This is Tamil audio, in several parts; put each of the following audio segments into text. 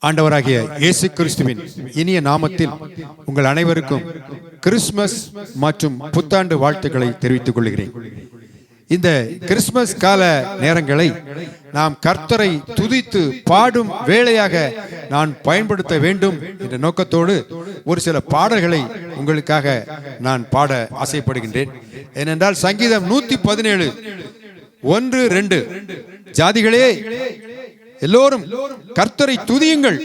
ஆண்டவராகிய இயேசு கிறிஸ்துவின் இனிய நாமத்தில் உங்கள் அனைவருக்கும் கிறிஸ்துமஸ் மற்றும் புத்தாண்டு வாழ்த்துக்களை தெரிவித்துக் கொள்கிறேன். இந்த கிறிஸ்துமஸ் கால நேரங்களை நாம் கர்த்தரை துதித்து பாடும் வேளையாக நான் பயன்படுத்த வேண்டும் என்ற நோக்கத்தோடு ஒரு சில பாடல்களை உங்களுக்காக நான் பாட ஆசைப்படுகின்றேன். ஏனென்றால் சங்கீதம் 117 1-2 ஜாதிகளே எல்லோரும் கர்த்தரை துதியுங்கள்,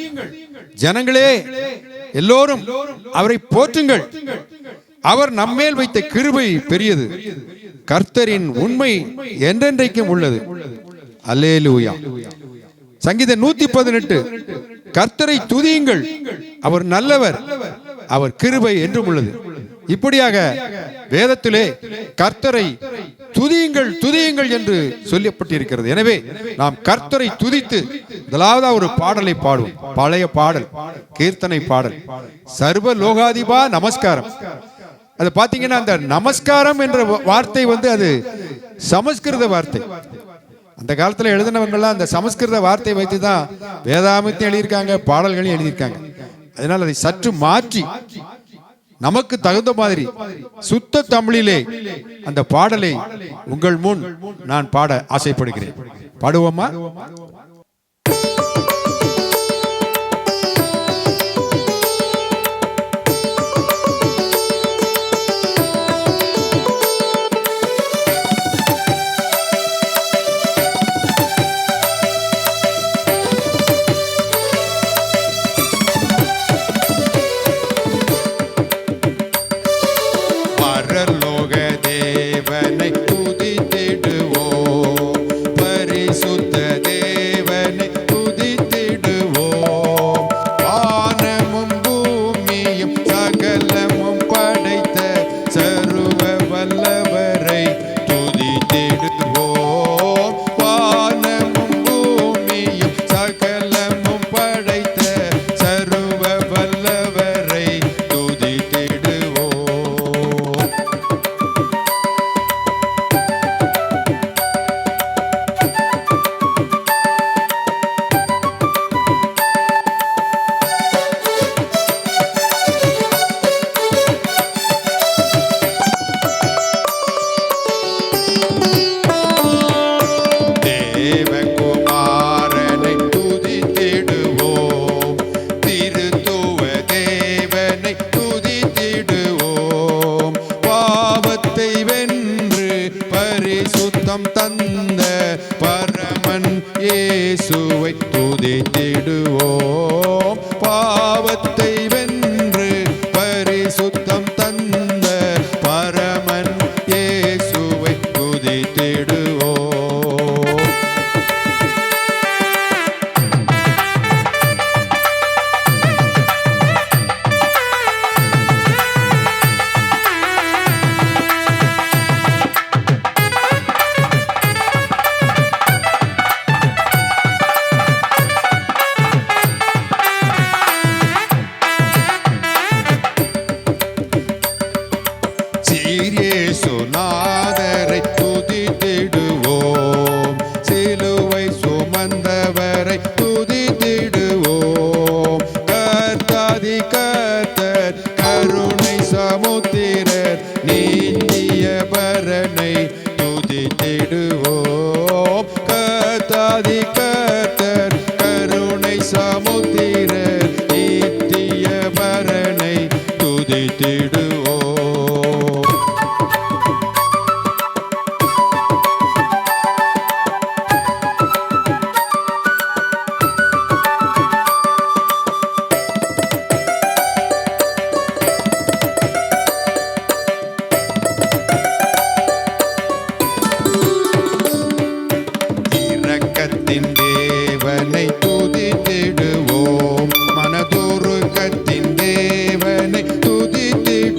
ஜனங்களே எல்லோரும் அவரை போற்றுங்கள், அவர் நம்மேல் வைத்த கிருபை பெரியது, கர்த்தரின் உண்மை என்றென்றைக்கும் உள்ளது. அல்லேலூயா. சங்கீதம் 118 கர்த்தரை துதியுங்கள், அவர் நல்லவர், அவர் கிருபை என்றும் உள்ளது. இப்படியாக வேதத்திலே கர்த்தரை துதியுங்கள் துதியுங்கள் என்று சொல்லப்பட்டிருக்கிறது. எனவே நாம் கர்த்தரை துதித்து முதலாவது ஒரு பாடலை பாடுவோம். பழைய பாடல், கீர்த்தனை பாடல், சர்வ லோகாதிபா நமஸ்காரம். அது பாத்தீங்கன்னா அந்த நமஸ்காரம் என்ற வார்த்தை அது சமஸ்கிருத வார்த்தை. அந்த காலத்துல எழுதினவங்கெல்லாம் அந்த சமஸ்கிருத வார்த்தை வைத்து தான் வேதாமத்தையும் எழுதியிருக்காங்க, பாடல்களையும் எழுதியிருக்காங்க. அதனால் அதை சற்று மாற்றி நமக்கு தகுந்த மாதிரி சுத்த தமிழிலே அந்த பாடலை உங்கள் முன் நான் பாட ஆசைப்படுகிறேன். பாடுவோமா? தந்த பரமன் இயேசுவை துதித்திடுவோம். பாவத்தை வென்று பரிசுத்தம் தந்த பரமன் இயேசுவை துதித்திடுவோம். நாதரை துதித்திடுவோம், சிலுவை சுமந்தவரை துதித்திடுவோம். கர்த்தாதி கர்த்தர் கருணை சமுத்திரர் நீந்திய பரனை துதித்திடுவோம். கர்த்தாதி கர்த்தர் கருணை சமுத்திரர் நீந்திய பரனை துதித்திடுவோம். தேவனை துதித்திடுவோம், மனதுருக்கத்தின் தேவனை துதித்திடுவோம்.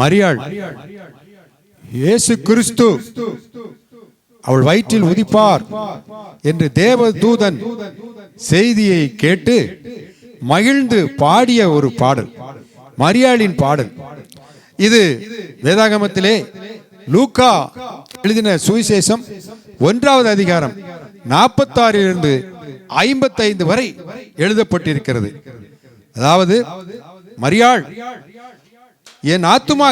மரியாள் இயேசு கிறிஸ்து அவள் வயிற்றில் உதிப்பார் என்று தேவதூதன் செய்தியை கேட்டு மகிழ்ந்து பாடிய ஒரு பாடல், மரியாளின் பாடல். இது வேதாகமத்திலே லூக்கா எழுதின சுவிசேஷம் 1வது அதிகாரம் 46 55 வரை எழுதப்பட்டிருக்கிறது. அதாவது, மரியாள், என் ஆத்துமா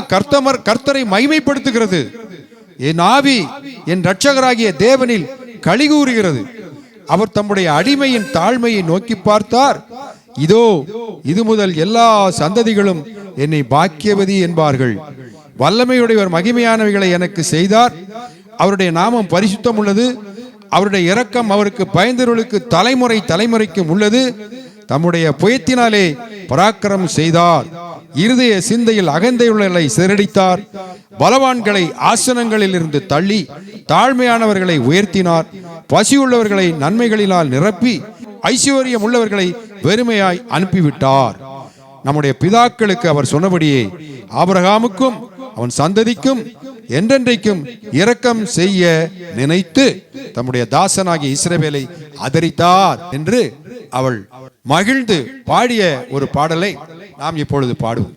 கர்த்தரை மகிமைப்படுத்துகிறது, என் ஆவி என் இரட்சகராகிய தேவனில் களிகூறுகிறது. அவர் தம்முடைய அடிமையின் தாழ்மையை நோக்கி பார்த்தார். இதோ, இது முதல் எல்லா சந்ததிகளும் என்னை பாக்கியவதி என்பார்கள். வல்லமையுடையவர் மகிமையானவைகளை எனக்கு செய்தார். அவருடைய நாமம் பரிசுத்தம் உள்ளது. அவருடைய இரக்கம் அவருக்கு பயந்தவர்களுக்கு தலைமுறை தலைமுறைக்கும் உள்ளது. தம்முடைய புயத்தினாலே பராக்கிரமம் செய்தார். இருதய சிந்தையில் அகந்தையுள்ளவர்களை சிதறடித்தார். பலவான்களை ஆசனங்களில் இருந்து தள்ளி தாழ்மையானவர்களை உயர்த்தினார். பசியுள்ளவர்களை நன்மைகளினால் நிரப்பி ஐஸ்வர்யம் உள்ளவர்களை வெறுமையாய் அனுப்பிவிட்டார். நம்முடைய பிதாக்களுக்கு அவர் சொன்னபடியே ஆபிரகாமுக்கும் அவன் சந்ததிக்கும் என்றென்றைக்கும் இரக்கம் செய்ய நினைத்து தம்முடைய தாசனாகிய இஸ்ரவேலை ஆதரித்தார் என்று அவள் மகிழ்ந்து பாடிய ஒரு பாடலை நாம் இப்பொழுது பாடுவோம்.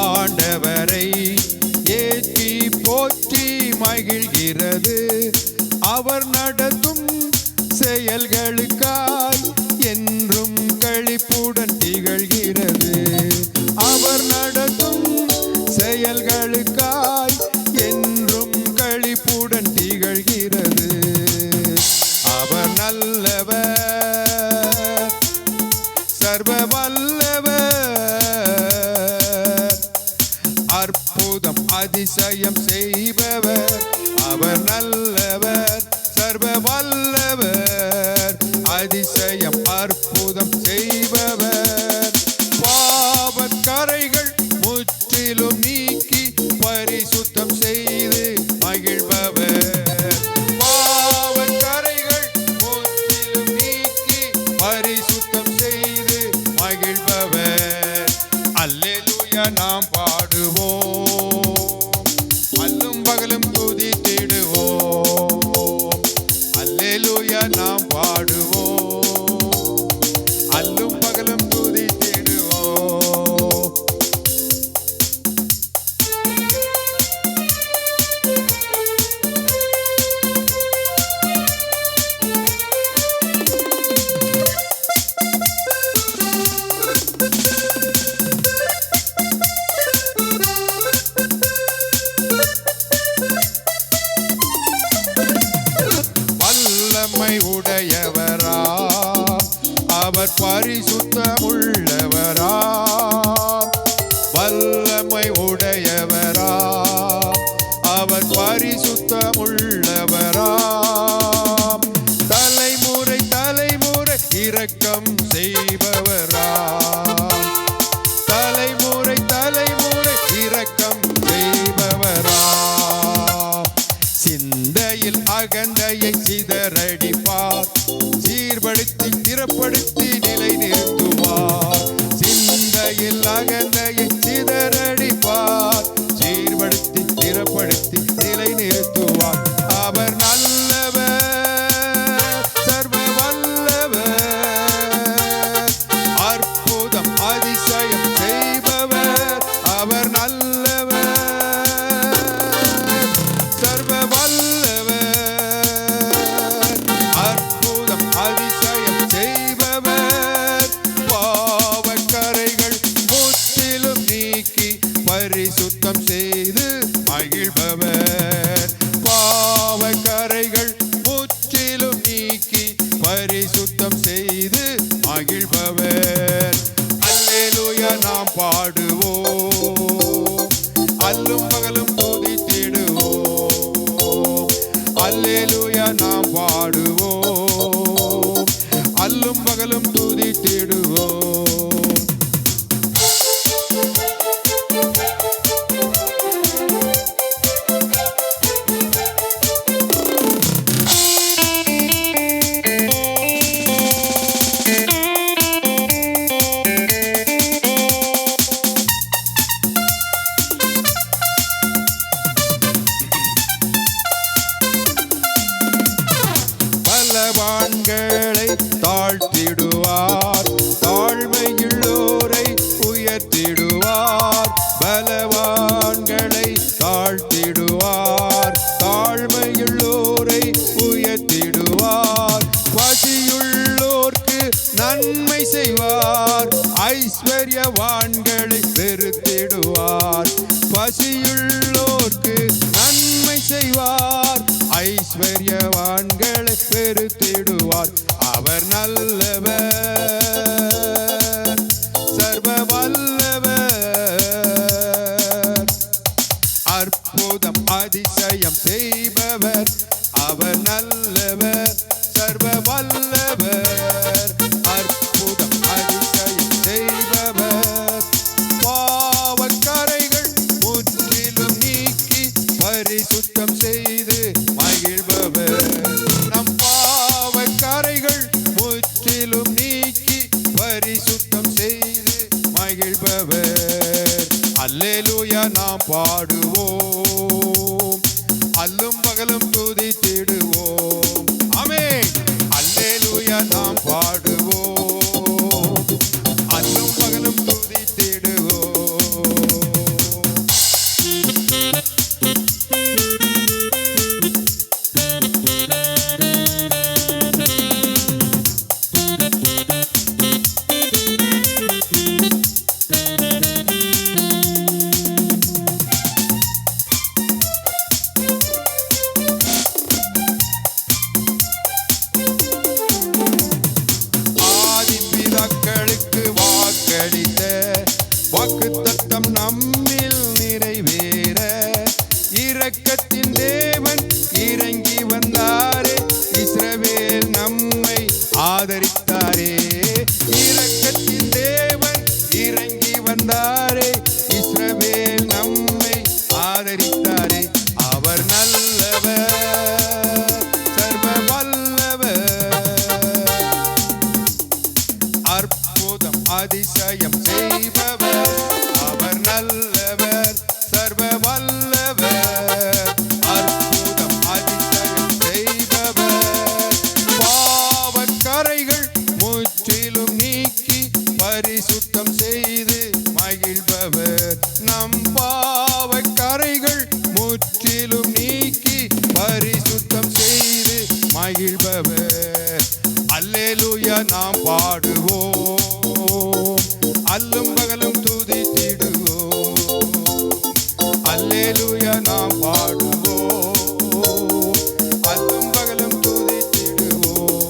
ஆண்டவரை ஏற்றி போற்றி மகிழ்கிறது. அவர் நடத்தும் செயல்களுக்காய் என்றும் களிப்புடன் திகழ்கிறது. அவர் நடத்தும் செயல்களுக்காய் என்றும் களிப்புடன் திகழ்கிறது. அவர் நல்லவர், சர்வ வல்லவர், அற்புதம் அதிசயம் செய்பவர். அவர் நல்லவர், சர்வ வல்லவர், அதிசயம் அற்புதம் செய்பவர். பாவக்கரைகள் முற்றிலும் நீக்கி பரிசுத்தம் செய்து மகிழ்பவர். பாவக்கரைகள் முற்றிலும் நீக்கி பரிசுத்தம் செய்து மகிழ்பவர். அல்லேலூயா நாம் பாடுவோம், அல்லும் பகலும் துதித்திடுவோம். அல்லேலூயா நாம் பாடுவோம், அல்லும் பகலும் துதித்திடுவோம். வல்லமை உடையவரா, அவர் பரிசுத்தமுள்ளவரா. வல்லமை உடையவரா, அவர் பரிசுத்தமுள்ளவரா. தலைமுறை தலைமுறை இரக்கம் செய்பவரா. தலைமுறை தலைமுறை இரக்கம் செய்பவரா. சிந்தையில் அகந்தையை சிதறடிப்பார், சீர்படுத்தி திறப்படுத்தி நிலை நிறுத்துவார். சிந்தையில் அகந்தையை சிதறடிப்பார், சீர்படுத்தி திறப்படுத்தி நிலை நிறுத்துவார். அவர் நல்லவர், சர்வ வல்லவர், அற்புதம் அதிசயம் செய்பவர். அவர் நல்லவர், சர்வ வல்லவர், உயர்த்திடுவார், பலவான்களை தாழ்த்திடுவார், தாழ்மையுள்ளோரை உயர்த்திடுவார், பசியுள்ளோர்க்கு நன்மை செய்வார், ஐஸ்வர்யவான்களை வெறுத்திடுவார், பசியுள்ளோர்க்கு நன்மை செய்வார், ஐஸ்வர்யவான்களை வெறுத்திடுவார். அவர் நல்லவர், சர்வ வல்லவர், அற்புதம் அதிசயம் செய்பவர். அவர் நல்லவர், சர்வ வல்லவர், அற்புதம் அதிசயம் செய்பவர். பாவக்கரைகள் முற்றிலும் நீக்கி பரிசுத்தம் செய்து மகிழ்பவர். நம் பாவக்கரைகள் முற்றிலும் நீக்கி பரிசுத்தம் செய்து மகிழ்பவர். அல்லேலூயா நாம் பாடுவோம், அல்லும் பகலும் துதித்திடுவோம். ஆமென். அல்லேலூயா நாம் பாடுவோம், அல்லும் பகலும் துதித்திடுவோம். ஆதிபிதாக்களுக்கு வாக்களித்த வாக்குத்தத்தம் நம்மில் நிறைவேற, இரக்கத்தின் தேவன் இறங்கி வந்தாரே, இஸ்ரவேல் நம்மை ஆதரித்தாரே. இரக்கத்தின் தேவன் இறங்கி வந்தாரே, இஸ்ரவேல் நம்மை ஆதரித்தாரே. அவர் நல்லவர், சர்வ வல்லவர், அற்புதம் அதிசயம் செய்பவர். அவர் நல்லவர், சர்வ வல்லவர், அற்புதம் அதிசயம் செய்பவர். பாவக்கரைகள் முற்றிலும் நீக்கி பரிசுத்தம் செய்து மகிழ்பவர். நம் பாவக்கரைகள் முற்றிலும் நீக்கி பரிசுத்தம் செய்து மகிழ்பவர். அல்லேலூயா நாம் பாடுவோம், அல்லும் பகலும் துதித்திடுவோம். அல்லேலூயா நாம் பாடுவோம், அல்லும் பகலும் துதித்திடுவோம்.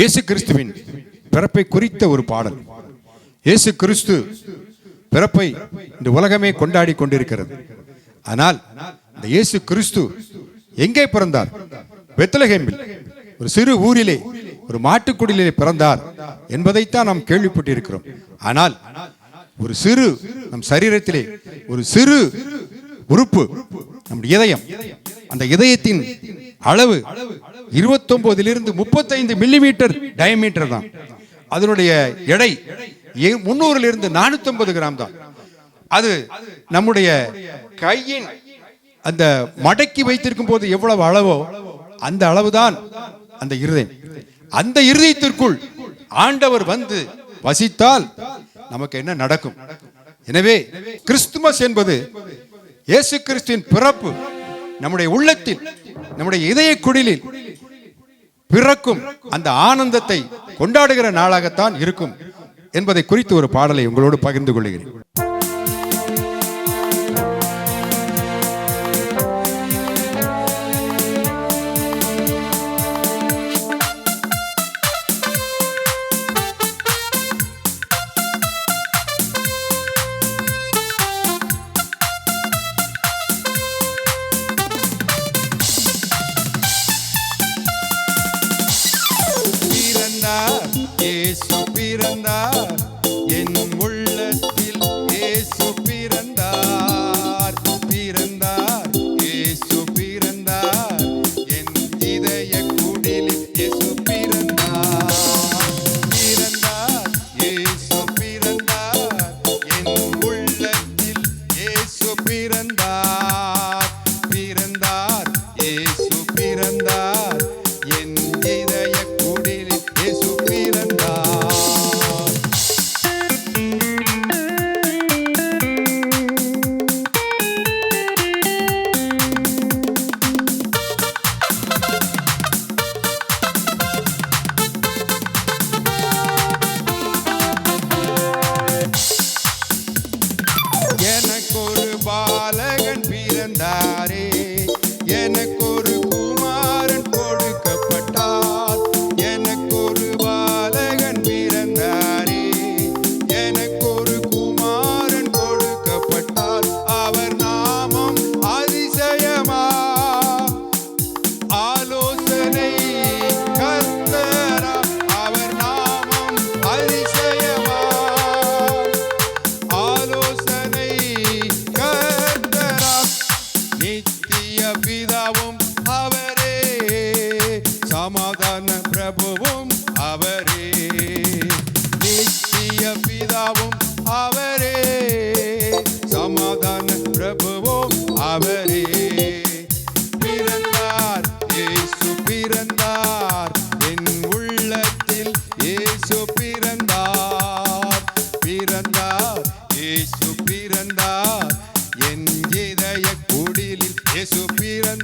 இயேசு கிறிஸ்துவின் பிறப்பை குறித்த ஒரு பாடல். இயேசு கிறிஸ்து பிறப்பை இந்த உலகமே கொண்டாடி கொண்டிருக்கிறது. ஆனால் இந்த இயேசு கிறிஸ்து எங்கே பிறந்தார்? பெத்லகேமில் ஒரு சிறு ஊரிலே ஒரு மாட்டுக்குடிலே பிறந்தார் என்பதைத்தான் நாம் கேள்விப்பட்டிருக்கிறோம். ஆனால் ஒரு சிறு நம் சரீரத்திலே ஒரு சிறு உறுப்பு நம் இதயம், அந்த இதயத்தின் அளவு 29 35 மில்லிமீட்டர் டயமீட்டர் தான். அதனுடைய எடை 300 450 கிராம் தான். அது நம்முடைய கையின் அந்த மடக்கி வைத்திருக்கும் போது எவ்வளவு அளவோ அந்த அளவுதான் அந்த இருதயம். அந்த இருதயத்திற்குள் ஆண்டவர் வந்து வசித்தால் நமக்கு என்ன நடக்கும்? எனவே கிறிஸ்துமஸ் என்பது இயேசு கிறிஸ்துவின் பிறப்பு நம்முடைய உள்ளத்தில், நம்முடைய இதய குடிலில் பிறக்கும் அந்த ஆனந்தத்தை கொண்டாடுகிற நாளாகத்தான் இருக்கும் என்பதை குறித்து ஒரு பாடலை உங்களோடு பகிர்ந்து கொள்கிறேன். இயேசு பிறந்தார், என் உள்ளத்தில் சமாதான பிரபுவும் அவரே, நித்திய பிதாவும் அவரே, சமாதான பிரபுவும் அவரே. பிறந்தார் இயேசு பிறந்தார், என் உள்ளத்தில் இயேசு பிறந்தார். பிறந்தார் இயேசு பிறந்தார், என் இதய குடிலில் இயேசு பிறந்தார்.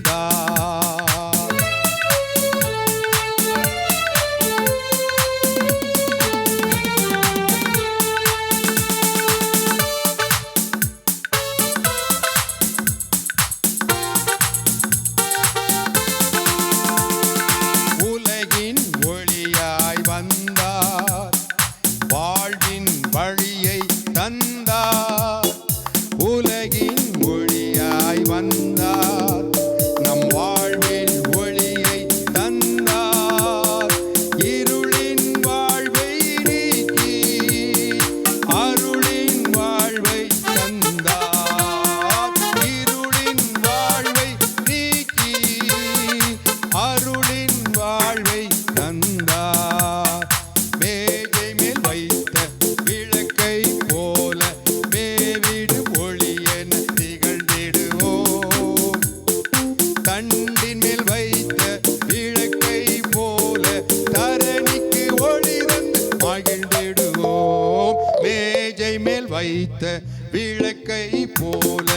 உலகின் ஒளியாய் வந்தார், நம் வாழ்வில் ஒளியை தந்தார். இருளின் வாழ்வை நீக்கி அருளின் வாழ்வை தந்தார். இருளின் வாழ்வை நீக்கி அருளின் வாழ்வை தந்தார். மேஜை மேல் வைத்த விளக்கை போல மேவிடும் ஒளி என திகழ்ந்திடுவோம். தண்டின் மேல் வைத்த விளக்கை போல தரணிக்கு ஒளி தந்து மகிழ்ந்திடுவோம். மேஜை மேல் வைத்த விளக்கை போல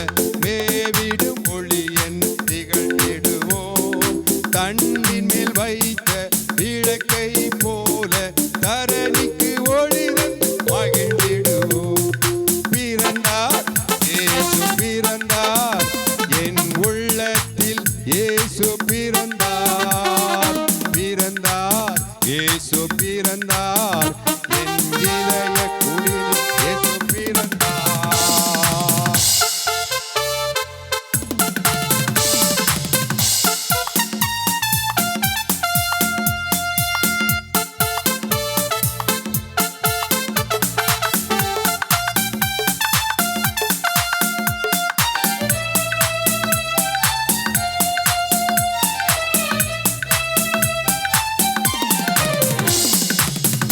மேவிடும் ஒளி என திகழ்ந்திடுவோம். தண்டின் மேல் வைத்த விளக்கை போல தரணிக்கு ஒளி தந்து மகிழ்ந்திடுவோம். பிறந்தார் இயேசு பிறந்தார், என் உள்ளத்தில் இயேசு பிறந்தார். பிறந்தார் இயேசு பிறந்தார், என் இதய குடிலில் இயேசு பிறந்தார்.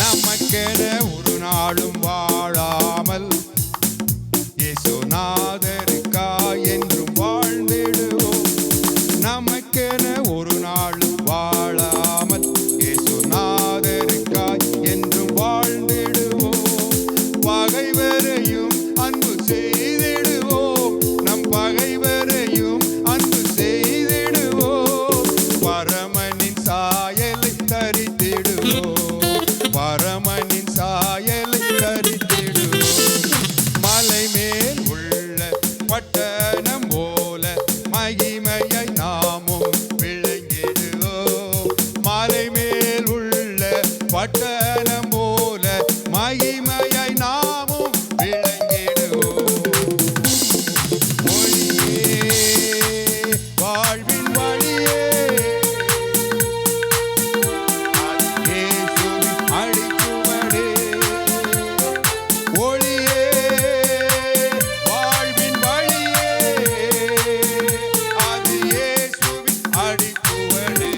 நமக்கென ஒரு நாளும் வாழாமல் இயேசுநாதருக்காய் என்றும் வாழ்ந்திடுவோம். நமக்கென ஒரு நாளும் வாழாமல் இயேசுநாதருக்காய் என்றும் வாழ்ந்திடுவோம். பகைவரையும் அன்பு செய்திடுவோம், நம் பகைவரையும் அன்பு செய்திடுவோம். பரமனின் சாயலை தரித்திடுவோம், பரமனின் சாயலை தரித்திடுவோம். மலை மேல் உள்ள பட்டணம் போல மகிமையை நாமும் விளங்கிடுவோம். மலை மேல் உள்ள பட்டணம் போல மகிமையை நாமும் விளங்கிடுவோம். ஒளியே வாழ்வின் வழியே, அடிச்சுவடே. ஒளியே வாழ்வின் வழியே, அது இயேசுவின் அடிச்சுவடே.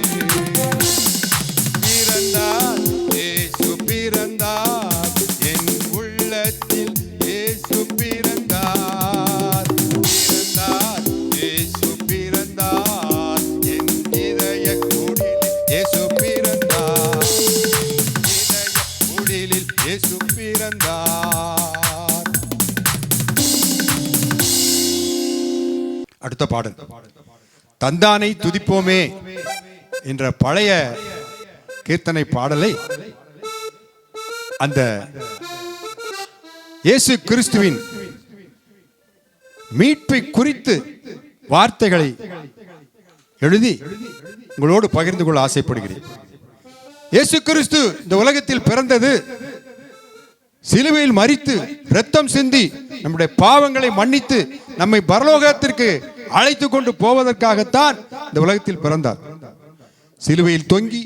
பிறந்தார் இயேசு பிறந்தார், என் உள்ளத்தில் இயேசு பிறந்தார். பிறந்தார் இயேசு பிறந்தார், என் இதய குடிலில் இயேசு பிறந்தார். இதய குடிலில் இயேசு பிறந்தார். அடுத்த பாடல் தந்தானை துதிப்போமே என்ற பழைய கீர்த்தனை பாடலை அந்த இயேசு கிறிஸ்துவின் மீட்பை குறித்து வார்த்தைகளை எழுதி உங்களோடு பகிர்ந்து கொள்ள ஆசைப்படுகிறேன். இயேசு கிறிஸ்து இந்த உலகத்தில் பிறந்தது, சிலுவையில் மரித்து இரத்தம் சிந்தி நம்முடைய பாவங்களை மன்னித்து நம்மை பரலோகத்திற்கு அழைத்து கொண்டு போவதற்காகத்தான் இந்த உலகத்தில் பிறந்தார். சிலுவையில் தொங்கி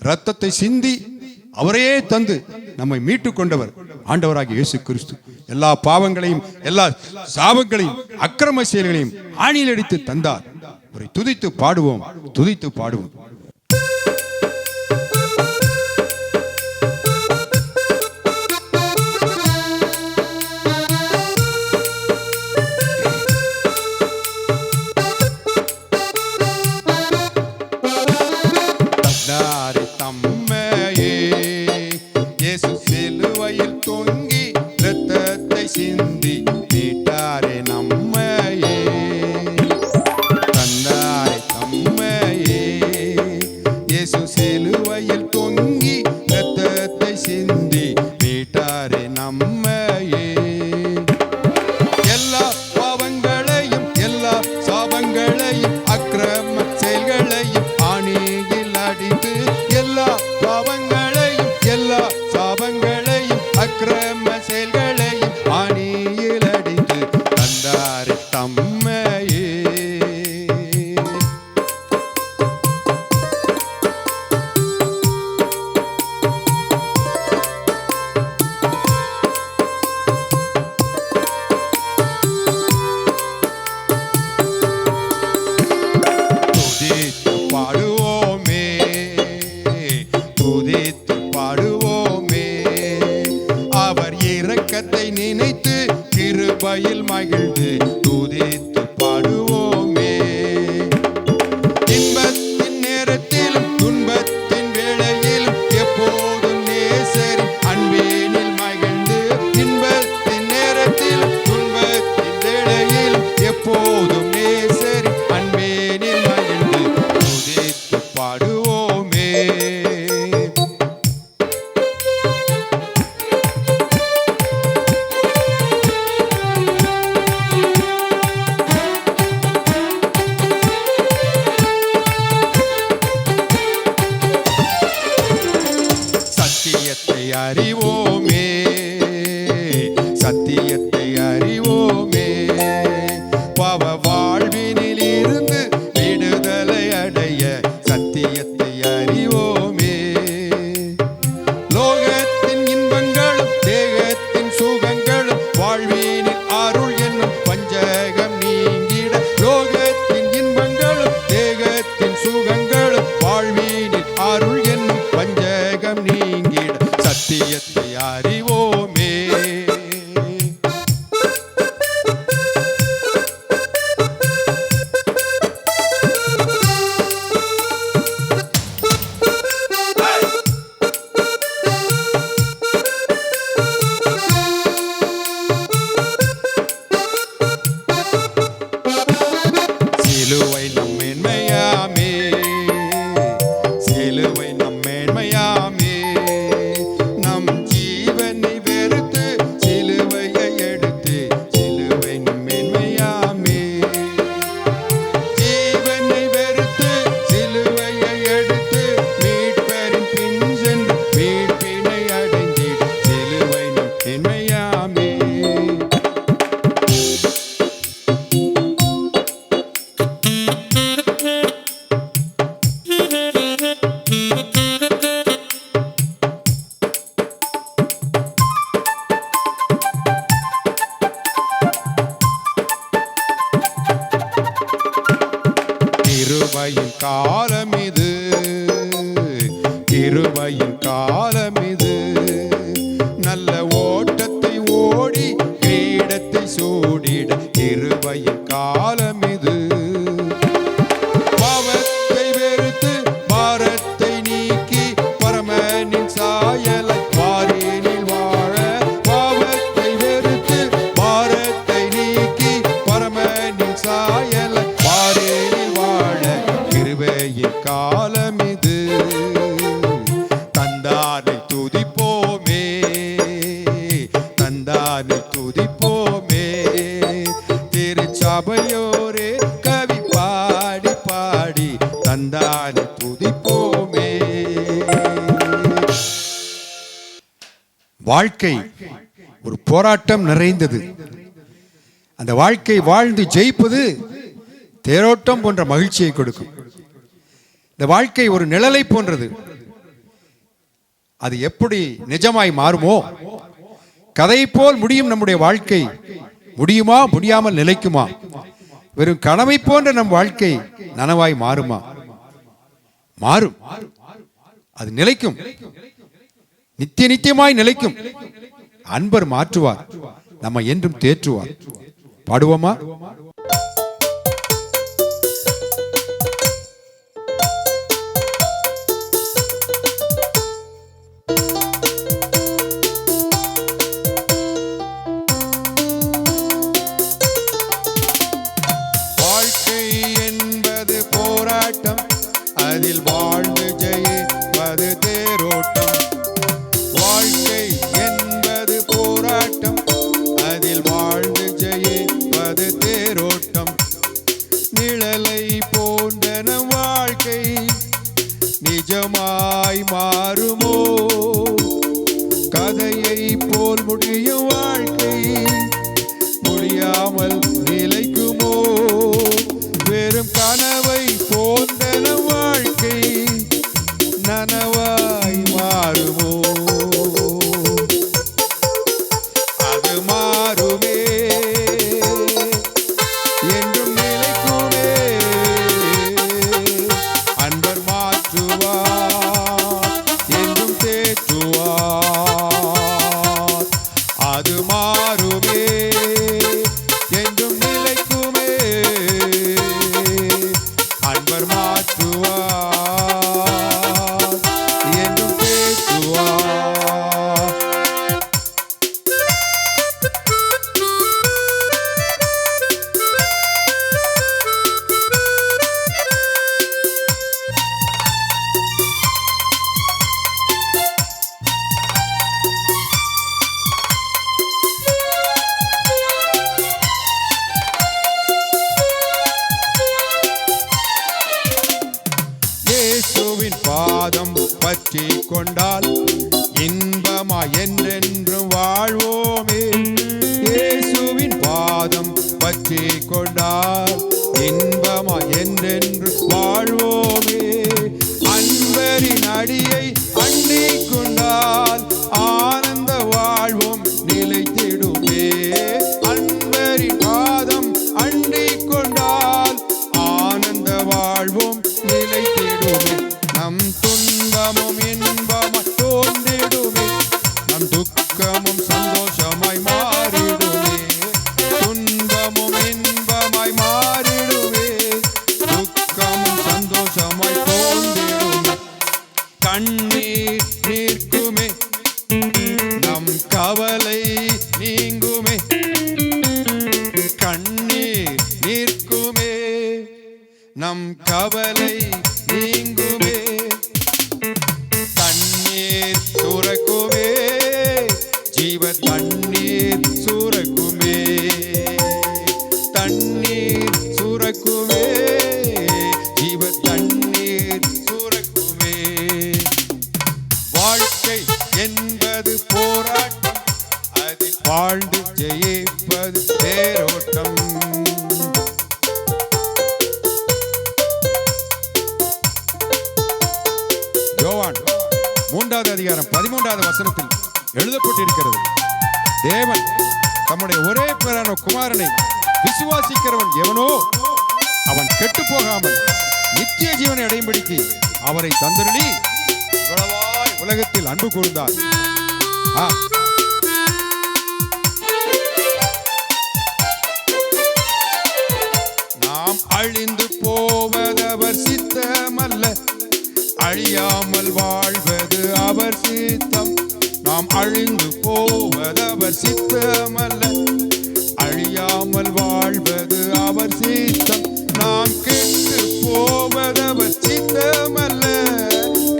இரத்தத்தை சிந்தி அவரையே தந்து நம்மை மீட்டுக் கொண்டவர் ஆண்டவராகிய இயேசு கிறிஸ்து. எல்லா பாவங்களையும் எல்லா சாபங்களையும் அக்கிரம செயல்களையும் ஆணியில் அடித்து தந்தார். அவரை துதித்து பாடுவோம், துதித்து பாடுவோம். தந்தாரே தம்மையே. இயேசு சிலுவையில் தொங்கி இரத்தத்தை சிந்தி மீட்டாரே நம்மையே. தந்தாரே தம்மையே. இயேசு சிலுவையில் தொங்கி இரத்தத்தை சிந்தி மீட்டாரே நம்மையே. எல்லா பாவங்களையும் எல்லா சாபங்களையும் அக்கிரம செயல்களையும் ஆணியில் அடித்து, எல்லா பாவங்களையும் எல்லா சாபங்களையும் அக்கிரம செயல்களையும் ஆணியில் அடித்து தந்தாரே தம்மையே. துதித்து பாடுவோமே, துதித்து பாடுவோமே, அவர் இரக்கத்தை நினைத்து கிருபையில் மகிழ்ந்து துதித்து பாடுவோமே. இன்பத்தின் நேரத்திலும் துன்பத்தின் வேளையிலும் எப்போதும் நேசரின் அன்பினில் மகிழ்ந்து, இன்பத்தின் நேரத்திலும் துன்பத்தின் வேளையிலும் எப்போதும் நேசரின் அன்பினில் மகிழ்ந்து துதித்து பாடுவோமே. சத்தியத்தை அறிவோமே, சத்தியத்தை அறிவோமே, பாவ வாழ்வினில் இருந்து விடுதலை அடைய சத்தியத்தை அறிவோமே. லோகத்தின் இன்பங்களும் தேகத்தின் சுகங்களும் வாழ்வினில் அருள் என்னும் பஞ்சகம் நீங்கிட, லோகத்தின் இன்பங்களும் தேகத்தின் சுகங்களும் வாழ்வினில் அருள் என்னும் பஞ்சகம் நீங்கிட சத்தியத்தை அறிவோமே. சிலுவை நம் மேன்மையாமே, சிலுவை நம் மேன்மையாமே, நம் ஜீவனை வெறுத்து சிலுவையை எடுத்து சிலுவை நம் மேன்மையாமே. ஜீவனை வெறுத்து சிலுவையை எடுத்து மீட்பரின் பின் சென்று மீட்பினை அடைந்திட சிலுவை நம் மேன்மையாமே. கிருபையின் காலம் இது, கிருபையின் காலம் இது, நல்ல ஓட்டத்தை ஓடி கிரீடத்தை சூடிட கிருபையின் காலம் இது. பாவத்தை வெறுத்து பாரத்தை நீக்கி பரமனின் சாயலை பாரினில் வாழ, பாவத்தை வெறுத்து பாரத்தை நீக்கி பரமனின் சாயலை பாரினில் வாழ கிருபையின் காலம் இது. தந்தானை துதிப்போமே, தந்தானை துதிப்போமே, திருச்சபையோரே கவி பாடி பாடி தந்தானை துதிப்போமே. வாழ்க்கை ஒரு போராட்டம் நிறைந்தது. அந்த வாழ்க்கை வாழ்ந்து ஜெயிப்பது தேரோட்டம் போன்ற மகிழ்ச்சியை கொடுக்கும். இந்த வாழ்க்கை ஒரு நிழலை போன்றது. அது எப்படி நிஜமாய் மாறுமோ, கதை போல் முடியும் நம்முடைய வாழ்க்கை. முடியுமா, முடியாமல் நிலைக்குமா? வெறும் கனவை போன்ற நம் வாழ்க்கை நனவாய் மாறுமா? மாறும். அது நிலைக்கும், நித்திய நித்தியமாய் நிலைக்கும். அன்பர் மாற்றுவார், நம்ம என்றும் தேற்றுவார். பாடுவோமா? நனவாய் மாறுமோ? கதையை போல் முடியும் வாழ்க்கை முடியாமல் நிலைக்குமோ? வெறும் கனவை போன்ற வாழ்க்கை நனவாய் மாறுமோ? அது மாறுமே, என்றும் நிலைக்குமே. அன்பர் மாற்றுவார், என்றும் தேற்றுவார். அது மாறுமே, என்றும் நிலைக்குமே. அன்பர் மாற்றுவார், என்றும் தேற்றுவார். இயேசுவின் பாதம் பற்றி கொண்டால் இன்பமா என்றென்றும் வாழ்வோமே. இயேசுவின் பாதம் பற்றி கொண்டால் இன்பமா என்றென்று வாழ்வோமே. அன்பரின் அடியை அண்டிக் கொண்டால் ஆனந்த வாழ்வும் நிலைத்திடுமே. அன்பரின் பாதம் அண்டிக் கொண்டால் ஆனந்த வாழ்வும் நிலைத்திடுமே. நம் துன்பமும் இன்பமாய் தோன்றிடுமே. நம் துக்கமும் சந்தோஷமாய் மாறிடுமே. துன்பமும் இன்பமாய் மாறிடுமே. துக்கமும் சந்தோஷமாய் தோன்றிடுமே. கண்ணீர் நீர்க்குமே, நம் கவலை நீங்குமே. கண்ணீர் நீர்க்குமே, நம் கவலை நீங்குமே. தண்ணீர் சுரக்குமே, ஜீவ தண்ணீர் சுரக்குமே. தண்ணீர் சுரக்குமே, ஜீவ தண்ணீர் சுரக்குமே. வாழ்க்கை என்பது போராட்டம், அதில் வாழ்ந்து ஜெயிப்பது தேரோட்டம். யோவான் 3வது அதிகாரம் 13வது வசனத்தில் எழுதப்பட்டிருக்கிறது, தேவன் தம்முடைய ஒரே பேரான குமாரனை விசுவாசிக்கிறவன் எவனோ அவன் கெட்டு போகாமல் நித்திய ஜீவனை அடையும்படிக்கு அவரை தந்தருளி இவ்வளவாய் உலகத்தில் அன்பு கூர்ந்தார். நாம் அழிந்து போவதவர் சித்தமல்ல, அழியாமல் வாழ்வது அவர் சித்தம். நாம் அழிந்து போவதவர் சித்தமல்ல, அழியாமல் வாழ்வது அவர் சித்தம். நாம் கெட்டு போவதவர் சித்தமல்ல,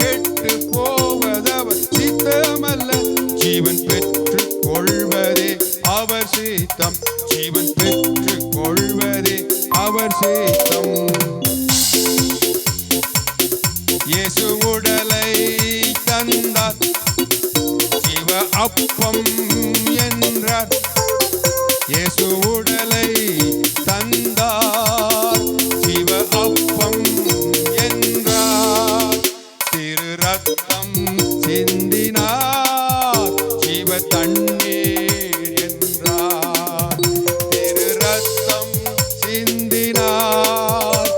கெட்டு போவதவர் சித்தமல்ல. ஜீவன் பெற்று கொள்வதே அவர் சித்தம். ஜீவன் பெற்று கொள்வதே அவர் சித்தம். இயேசு உடலை தந்தார், ஜீவ அப்பம் என்றார். இயேசு உடலை தந்தார், ஜீவ அப்பம் என்றார். திரு ரத்தம் சிந்தினார், ஜீவ தண்ணீர் என்றார். திரு ரத்தம் சிந்தினார்,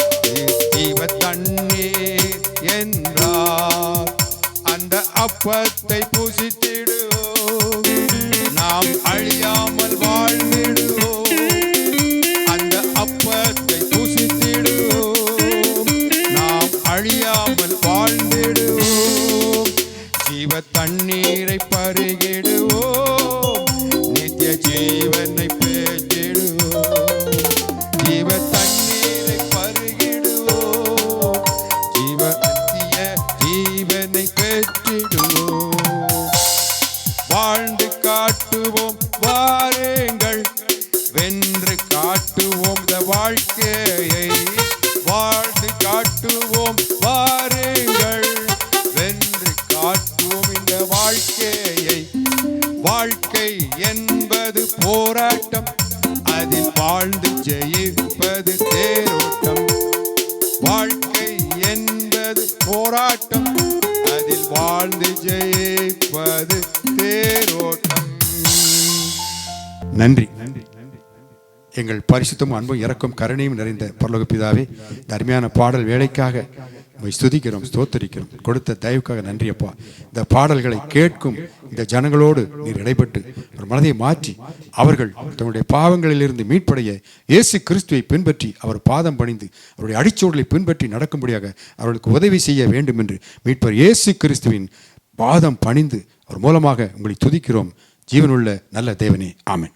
ஜீவ தண்ணீர் என்றார். அந்த அப்பத்தை புசித்திடுவோம், நாம் அழியாமல் வாழ்ந்திடுவோம். அந்த அப்பத்தை புசித்திடுவோம், நாம் அழியாமல் வாழ்ந்திடுவோம். ஜீவ தண்ணீரை பருகிடுவோம், நித்திய ஜீவனை பெற்றிடுவோம். ஜீவ தண்ணீரை பருகிடுவோம், ஜீவ நித்திய ஜீவனை பெற்றிடுவோம். வாழ்ந்து காட்டுவோம் வாருங்கள், வென்று காட்டுவோம் இந்த வாழ்க்கையை. வாழ்ந்து காட்டுவோம் வாருங்கள், வென்று வாழ்ந்து ஜெயிப்பது தேரோட்டம். நன்றி. எங்கள் பரிசுத்தமும் அன்பும் இரக்கம் கருணையும் நிறைந்த பரலோக பிதாவே, இந்த அருமையான பாடல் வேலைக்காக உம்மை ஸ்துதிக்கிறோம், ஸ்தோத்தரிக்கிறோம். கொடுத்த தயவுக்காக நன்றி அப்பா. இந்த பாடல்களை கேட்கும் இந்த ஜனங்களோடு நீர் இடைப்பட்டு ஒரு மனதை மாற்றி அவர்கள் தங்களுடைய பாவங்களிலிருந்து மீட்படைய இயேசு கிறிஸ்துவை பின்பற்றி அவர் பாதம் பணிந்து அவருடைய அடிச்சோடலை பின்பற்றி நடக்கும்படியாக அவர்களுக்கு உதவி செய்ய வேண்டும் என்று மீட்பர் இயேசு கிறிஸ்துவின் பாதம் பணிந்து அவர் மூலமாக உங்களை துதிக்கிறோம். ஜீவனுள்ள நல்ல தேவனே, ஆமென்.